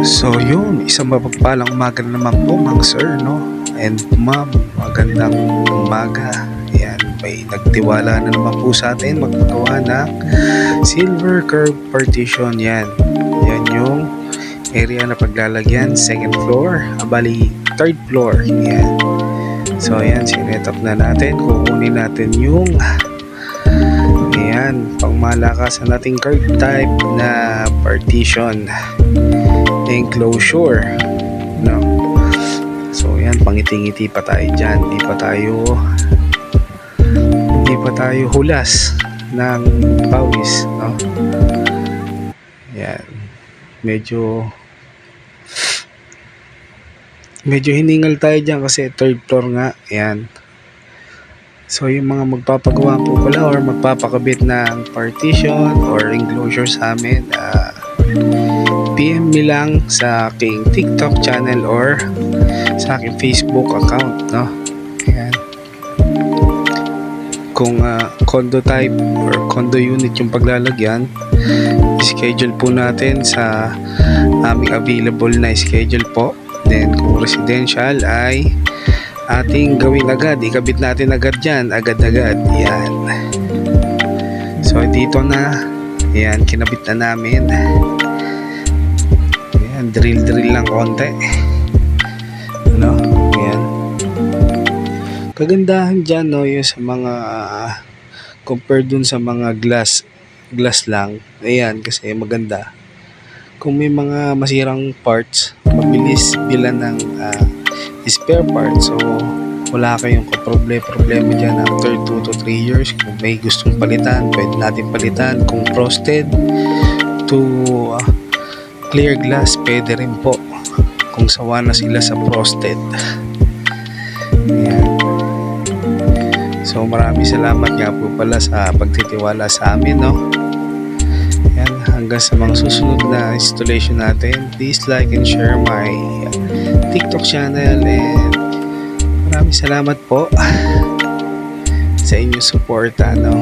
So yun, isang mapagpalang umaga na naman po mga sir, no? And ma'am, magandang umaga. Yan, may nagtiwala na naman po sa atin magpagawa ng silver curve partition. Yan yung area na paglalagyan, second floor, bali third floor. Yan. So yan, sinet up na natin. Kukunin natin yung pangmalakasan nating curve type na partition enclosure, no? So yan, pangiti-ngiti pa tayo dyan, hindi pa tayo hulas ng pawis, no? Yan, medyo hiningal tayo dyan kasi third floor nga. Yan. So yung mga magpapagawa po pala or magpapakabit ng partition or enclosure sa amin, PM me lang sa aking TikTok channel or sa aking Facebook account, no? Ayan. Kung condo type or condo unit yung paglalagyan, schedule po natin sa aming available na schedule po. Then kung residential ay ating gawin agad, ikabit natin agad dyan, agad-agad. Yan. So dito na, yan, kinabit na namin. Yan, drill lang konti, ano, yan. Kagandahan dyan, no, yung sa mga compared dun sa mga glass lang, ayan, kasi maganda. Kung may mga masirang parts, mabilis bilan ng spare parts. So wala kayong problema dyan after 2 to 3 years. Kung may gustong palitan, pwede natin palitan. Kung frosted to clear glass, pwede rin po kung sawa na sila sa frosted. Ayan. So maraming salamat nga po pala sa pagtitiwala sa amin, no? Ayan, hanggang sa mga susunod na installation natin, please like and share my TikTok channel, and maraming salamat po sa inyong suporta, no?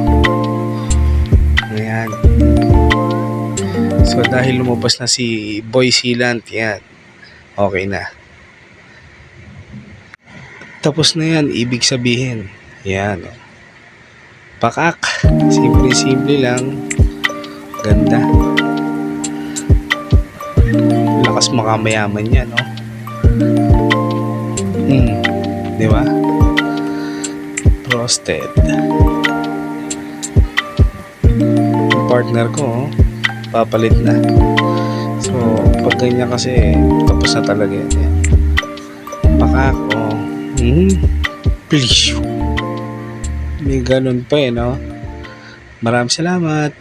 Ayan. So dahil lumabas na si Boy Sealant, yan, okay na. Tapos na yan, ibig sabihin, yan, pakak, simple lang, ganda, lakas makamayaman yan, no? Di ba? Frosted. Yung partner ko, papalit na. So pag ganyan kasi, tapos na talaga yan. Pakak, please. May ganun pa, no? Maraming salamat.